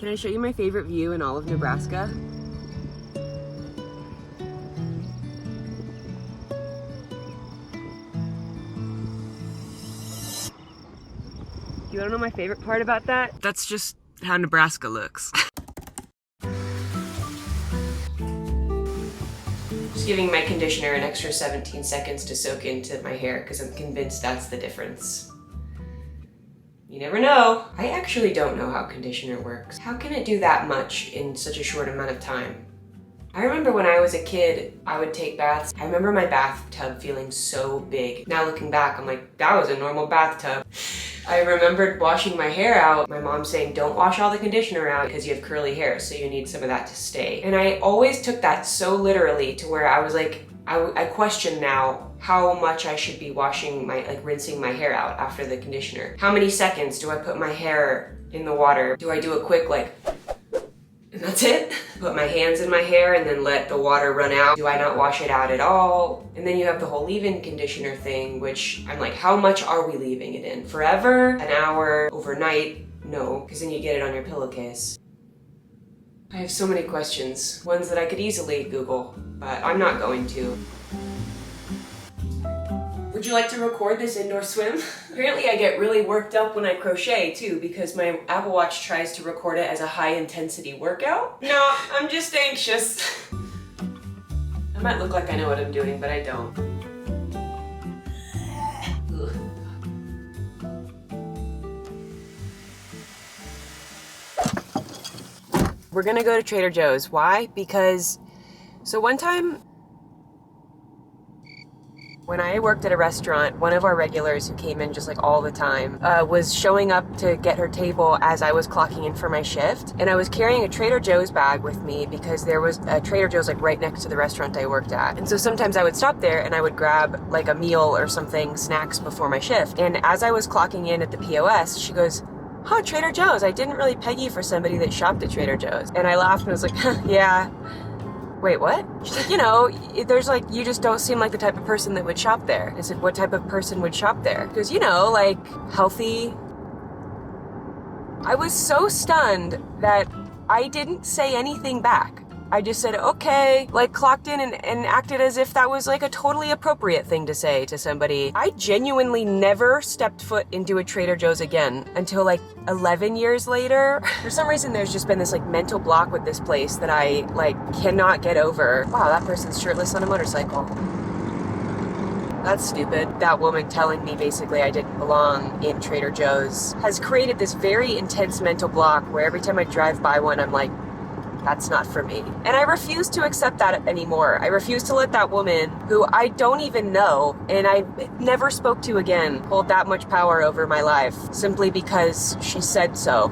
Can I show you my favorite view in all of Nebraska? You wanna know my favorite part about that? That's just how Nebraska looks. Just giving my conditioner an extra 17 seconds to soak into my hair because I'm convinced that's the difference. You never know. I actually don't know how conditioner works. How can it do that much in such a short amount of time? I remember when I was a kid, I would take baths. I remember my bathtub feeling so big. Now looking back, I'm like, that was a normal bathtub. I remembered washing my hair out, my mom saying, don't wash all the conditioner out because you have curly hair, so you need some of that to stay. And I always took that so literally to where I was like, I question now how much I should be washing rinsing my hair out after the conditioner. How many seconds do I put my hair in the water? Do I do a quick and that's it? Put my hands in my hair and then let the water run out. Do I not wash it out at all? And then you have the whole leave-in conditioner thing, which I'm like, how much are we leaving it in? Forever? An hour? Overnight? No, because then you get it on your pillowcase. I have so many questions, ones that I could easily Google, but I'm not going to. Would you like to record this indoor swim? Apparently I get really worked up when I crochet too because my Apple Watch tries to record it as a high intensity workout. No, I'm just anxious. I might look like I know what I'm doing, but I don't. Ugh. We're gonna go to Trader Joe's. Why? Because, so one time, when I worked at a restaurant, one of our regulars who came in just like all the time was showing up to get her table as I was clocking in for my shift. And I was carrying a Trader Joe's bag with me because there was a Trader Joe's like right next to the restaurant I worked at. And so sometimes I would stop there and I would grab like a meal or something, snacks before my shift. And as I was clocking in at the POS, she goes, huh, Trader Joe's. I didn't really peg you for somebody that shopped at Trader Joe's. And I laughed and was like, yeah. Wait, what? She's like, you know, there's like, you just don't seem like the type of person that would shop there. I said, what type of person would shop there? Because, you know, like healthy. I was so stunned that I didn't say anything back. I just said, okay, like clocked in and acted as if that was like a totally appropriate thing to say to somebody. I genuinely never stepped foot into a Trader Joe's again until like 11 years later. For some reason, there's just been this like mental block with this place that I like cannot get over. Wow, that person's shirtless on a motorcycle. That's stupid. That woman telling me basically I didn't belong in Trader Joe's has created this very intense mental block where every time I drive by one, I'm like, that's not for me. And I refuse to accept that anymore. I refuse to let that woman, who I don't even know and I never spoke to again, hold that much power over my life simply because she said so.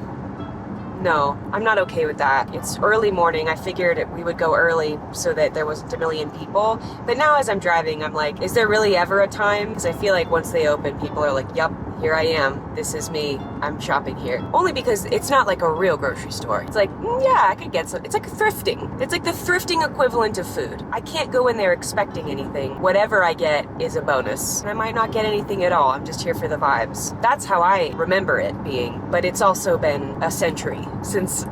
No, I'm not okay with that. It's early morning. I figured we would go early so that there wasn't a million people. But now as I'm driving, I'm like, is there really ever a time? Because I feel like once they open, people are like, yup, here I am. This is me. I'm shopping here. Only because it's not like a real grocery store. It's like, yeah, I could get some. It's like thrifting. It's like the thrifting equivalent of food. I can't go in there expecting anything. Whatever I get is a bonus. And I might not get anything at all. I'm just here for the vibes. That's how I remember it being. But it's also been a century since,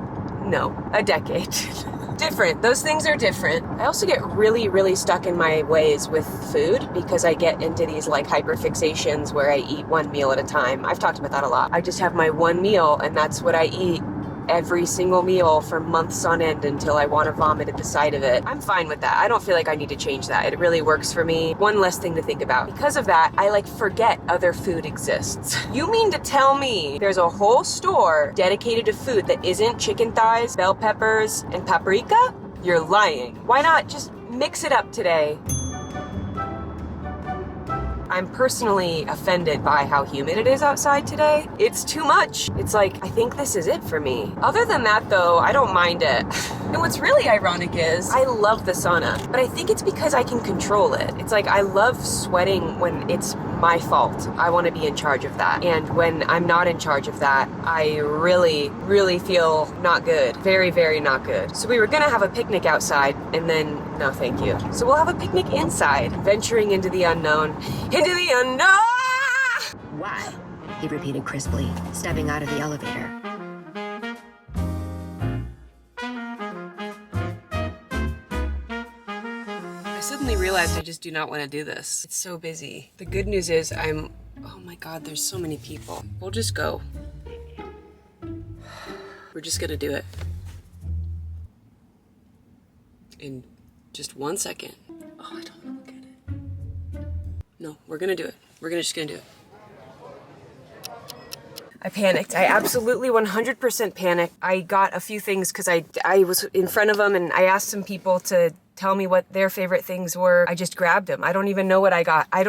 no, a decade. Different. Those things are different. I also get really, really stuck in my ways with food because I get into these like hyperfixations where I eat one meal at a time. I've talked about that a lot. I just have my one meal and that's what I eat every single meal for months on end until I want to vomit at the sight of it. I'm fine with that. I don't feel like I need to change that. It really works for me. One less thing to think about. Because of that, I like forget other food exists. You mean to tell me there's a whole store dedicated to food that isn't chicken thighs, bell peppers, and paprika? You're lying. Why not just mix it up today? I'm personally offended by how humid it is outside today. It's too much. It's like, I think this is it for me. Other than that though, I don't mind it. And what's really ironic is, I love the sauna, but I think it's because I can control it. It's like, I love sweating when it's my fault. I want to be in charge of that. And when I'm not in charge of that, I really, really feel not good. Very, very not good. So we were gonna have a picnic outside and then, no thank you. So we'll have a picnic inside, venturing into the unknown. Into the unknown! Why? He repeated crisply, stepping out of the elevator. suddenly realized I just do not want to do this. It's so busy. The good news is oh my God, there's so many people. We'll just go. We're just gonna do it. In just 1 second. Oh, I don't want to look at it. No, we're gonna do it. We're just gonna do it. I panicked. I absolutely 100% panicked. I got a few things because I was in front of them and I asked some people to tell me what their favorite things were. I just grabbed them. I don't even know what I got. I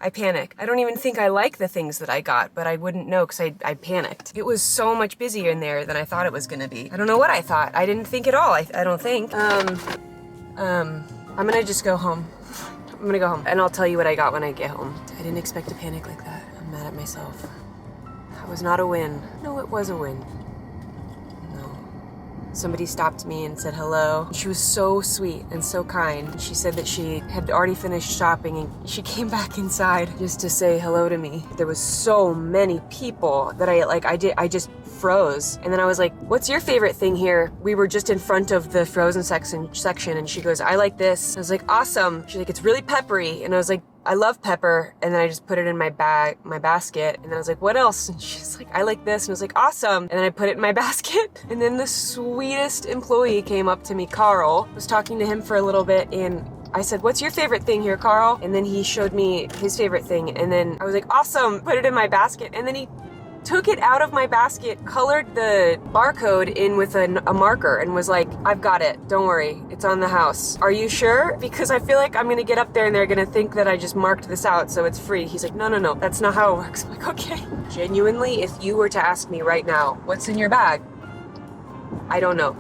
panic. I don't even think I like the things that I got, but I wouldn't know because I panicked. It was so much busier in there than I thought it was gonna be. I don't know what I thought. I didn't think at all. I don't think. I'm gonna just go home. I'm gonna go home and I'll tell you what I got when I get home. I didn't expect to panic like that. I'm mad at myself. That was not a win. No, it was a win. No. Somebody stopped me and said hello. She was so sweet and so kind. She said that she had already finished shopping and she came back inside just to say hello to me. There was so many people that I just froze. And then I was like, what's your favorite thing here? We were just in front of the frozen section and she goes, I like this. I was like, awesome. She's like, it's really peppery. And I was like, I love pepper. And then I just put it in my basket. And then I was like, what else? And she's like, I like this. And I was like, awesome. And then I put it in my basket. And then the sweetest employee came up to me, Carl. I was talking to him for a little bit and I said, what's your favorite thing here, Carl? And then he showed me his favorite thing. And then I was like, awesome, put it in my basket. And then he took it out of my basket, colored the barcode in with a marker and was like, I've got it. Don't worry. It's on the house. Are you sure? Because I feel like I'm going to get up there and they're going to think that I just marked this out so it's free. He's like, no. That's not how it works. I'm like, okay. Genuinely, if you were to ask me right now, what's in your bag? I don't know.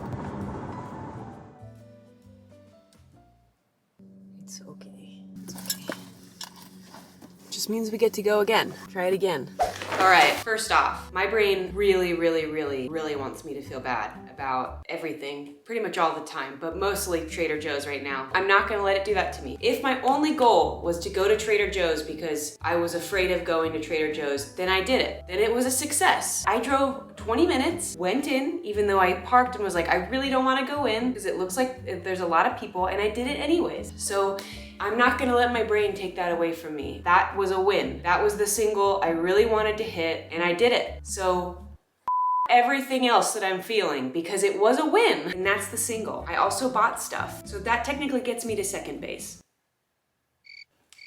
It's okay. Just means we get to go again. Try it again. All right, first off, my brain really wants me to feel bad about everything, pretty much all the time, but mostly Trader Joe's right now. I'm not gonna let it do that to me. If my only goal was to go to Trader Joe's because I was afraid of going to Trader Joe's, then I did it. Then it was a success. I drove 20 minutes, went in, even though I parked and was like, I really don't wanna go in because it looks like there's a lot of people, and I did it anyways. So I'm not gonna let my brain take that away from me. That was a win. That was the single I really wanted to hit, and I did it. So everything else that I'm feeling, because it was a win, and that's the single. I also bought stuff, so that technically gets me to second base.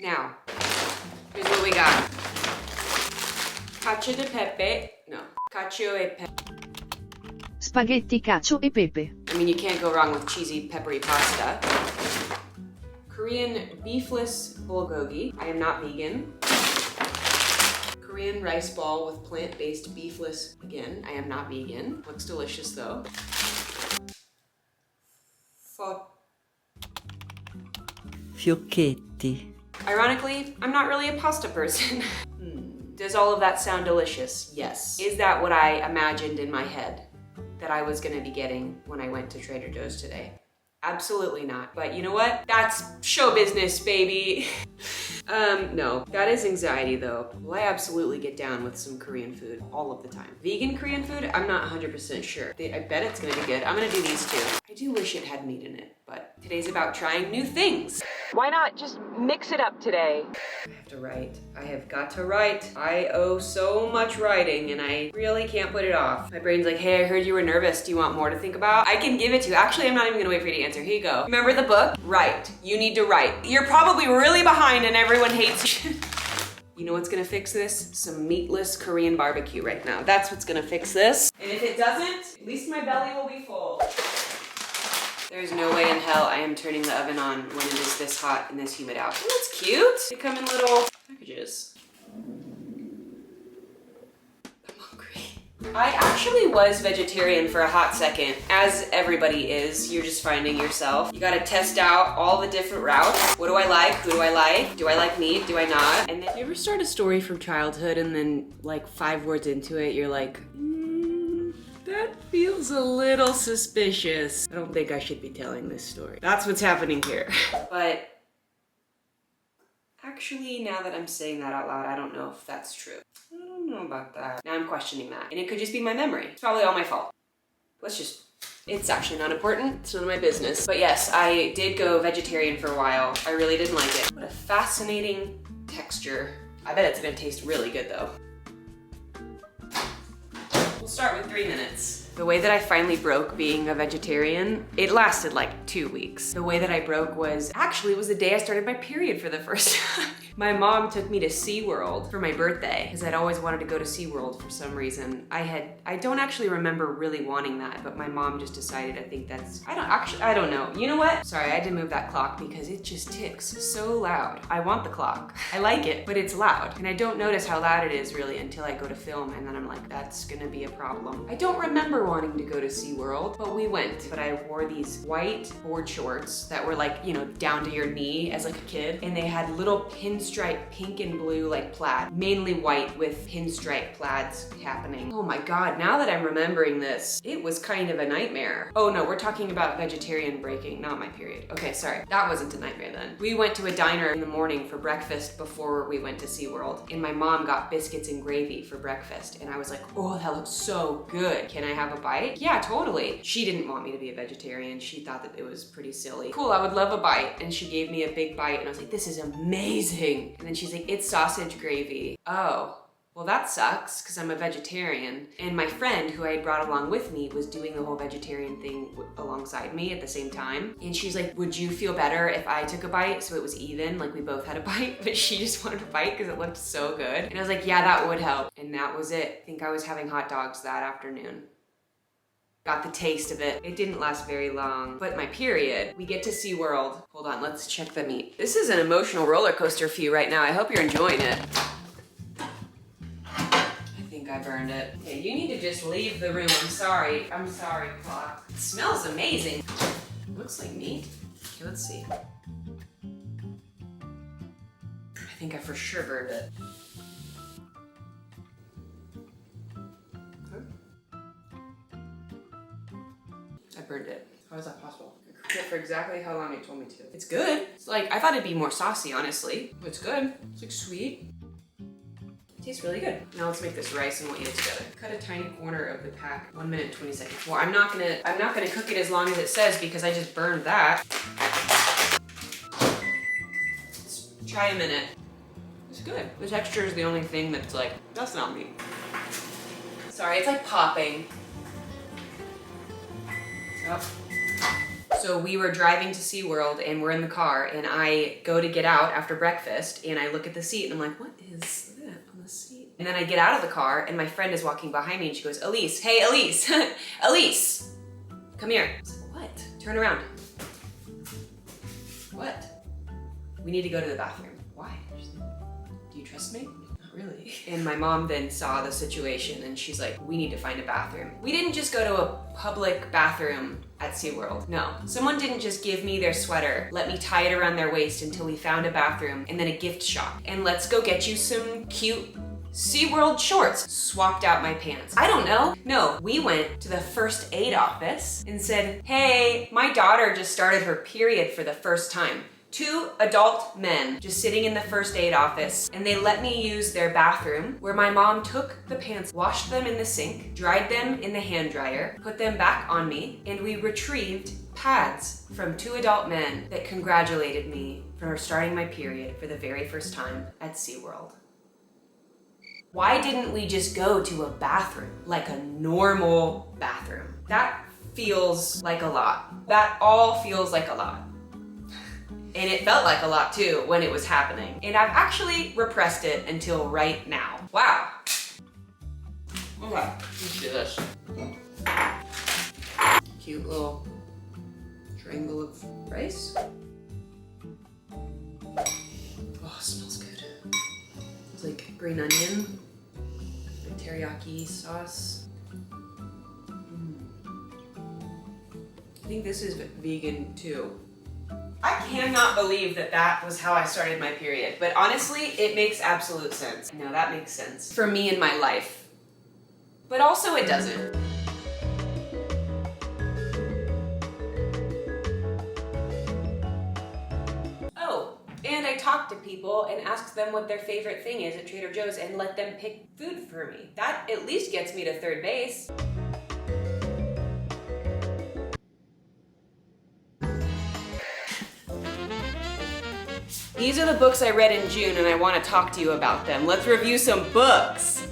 Now, here's what we got. Cacio e pepe. No, cacio e pepe. Spaghetti cacio e pepe. I mean, you can't go wrong with cheesy, peppery pasta. Korean beefless bulgogi. I am not vegan. Korean rice ball with plant-based beefless. Again, I am not vegan. Looks delicious though. Fiocchetti. Ironically, I'm not really a pasta person. Does all of that sound delicious? Yes. Is that what I imagined in my head that I was gonna be getting when I went to Trader Joe's today? Absolutely not. But you know what? That's show business, baby. No, that is anxiety though. Well, I absolutely get down with some Korean food all of the time. Vegan Korean food, I'm not 100% sure. I bet it's gonna be good. I'm gonna do these two. I do wish it had meat in it, but today's about trying new things. Why not just mix it up today? I have to write. I have got to write. I owe so much writing and I really can't put it off. My brain's like, hey, I heard you were nervous. Do you want more to think about? I can give it to you. Actually, I'm not even gonna wait for you to answer. Here you go. Remember the book? Write. You need to write. You're probably really behind and everyone hates you. You know what's gonna fix this? Some meatless Korean barbecue right now. That's what's gonna fix this. And if it doesn't, at least my belly will be full. There's no way in hell I am turning the oven on when it is this hot and this humid out. Oh, that's cute. They come in little packages. I'm hungry. I actually was vegetarian for a hot second. As everybody is, you're just finding yourself. You gotta test out all the different routes. What do I like? Who do I like? Do I like meat? Do I not? And then you ever start a story from childhood and then like 5 words into it, you're like, that feels a little suspicious. I don't think I should be telling this story. That's what's happening here. But actually, now that I'm saying that out loud, I don't know if that's true. I don't know about that. Now I'm questioning that. And it could just be my memory. It's probably all my fault. Let's just It's actually not important. It's none of my business. But yes, I did go vegetarian for a while. I really didn't like it. What a fascinating texture. I bet it's gonna taste really good though. We'll start with 3 minutes. The way that I finally broke being a vegetarian, it lasted like 2 weeks. The way that I broke was the day I started my period for the first time. My mom took me to SeaWorld for my birthday because I'd always wanted to go to SeaWorld for some reason. I don't actually remember really wanting that, but my mom just decided. I think that's, I don't know. You know what? Sorry, I had to move that clock because it just ticks so loud. I want the clock. I like it, but it's loud. And I don't notice how loud it is really until I go to film, and then I'm like, that's gonna be a problem. I don't remember wanting to go to SeaWorld, but we went. But I wore these white board shorts that were like, you know, down to your knee as like a kid, and they had little pinstripe pink and blue like plaid, mainly white with pinstripe plaids happening. Oh my God, now that I'm remembering this, it was kind of a nightmare. Oh no, we're talking about vegetarian breaking, not my period. Okay, sorry, that wasn't a nightmare then. We went to a diner in the morning for breakfast before we went to SeaWorld, and my mom got biscuits and gravy for breakfast, and I was like, oh, that looks so good. Can I have a bite? Yeah, totally. She didn't want me to be a vegetarian. She thought that it was pretty silly. Cool, I would love a bite. And she gave me a big bite, and I was like, this is amazing. And then she's like, it's sausage gravy. Oh. Well, that sucks because I'm a vegetarian. And my friend who I had brought along with me was doing the whole vegetarian thing alongside me at the same time. And she's like, would you feel better if I took a bite so it was even, like we both had a bite, but she just wanted a bite because it looked so good. And I was like, yeah, that would help. And that was it. I think I was having hot dogs that afternoon. Got the taste of it. It didn't last very long, but my period, we get to SeaWorld. Hold on, let's check the meat. This is an emotional roller coaster for you right now. I hope you're enjoying it. I burned it. Okay, you need to just leave the room. I'm sorry, clock. It smells amazing. Looks like meat. Okay, let's see. I think I for sure burned it. I burned it. How is that possible? I cooked it for exactly how long it told me to. It's good. It's like, I thought it'd be more saucy, honestly. It's good. It's like sweet. Tastes really good. Now let's make this rice and we'll eat it together. Cut a tiny corner of the pack, 1 minute, 20 seconds. Well, I'm not gonna cook it as long as it says because I just burned that. Let's try a minute. It's good. The texture is the only thing that's like, that's not meat. Sorry, it's like popping. Oh. So we were driving to SeaWorld and we're in the car and I go to get out after breakfast and I look at the seat and I'm like, what is that on the seat? And then I get out of the car and my friend is walking behind me and she goes, Elise, hey Elise, Elise, come here. I was like, what? Turn around. What? We need to go to the bathroom. Why? She's like, do you trust me? Not really. And my mom then saw the situation and she's like, we need to find a bathroom. We didn't just go to a public bathroom at SeaWorld. No, someone didn't just give me their sweater, let me tie it around their waist until we found a bathroom and then a gift shop. And let's go get you some cute SeaWorld shorts. Swapped out my pants. I don't know. No, we went to the first aid office and said, hey, my daughter just started her period for the first time. 2 adult men just sitting in the first aid office and they let me use their bathroom where my mom took the pants, washed them in the sink, dried them in the hand dryer, put them back on me, and we retrieved pads from 2 adult men that congratulated me for starting my period for the very first time at SeaWorld. Why didn't we just go to a bathroom, like a normal bathroom? That feels like a lot. That all feels like a lot. And it felt like a lot too when it was happening. And I've actually repressed it until right now. Wow. Okay, let's do this. Cute little triangle of rice. Oh, it smells good. It's like green onion, like teriyaki sauce. I think this is vegan too. I cannot believe that that was how I started my period, but honestly, it makes absolute sense. No, that makes sense for me in my life, but also it doesn't. Oh, and I talk to people and ask them what their favorite thing is at Trader Joe's and let them pick food for me. That at least gets me to third base. These are the books I read in June and I want to talk to you about them. Let's review some books.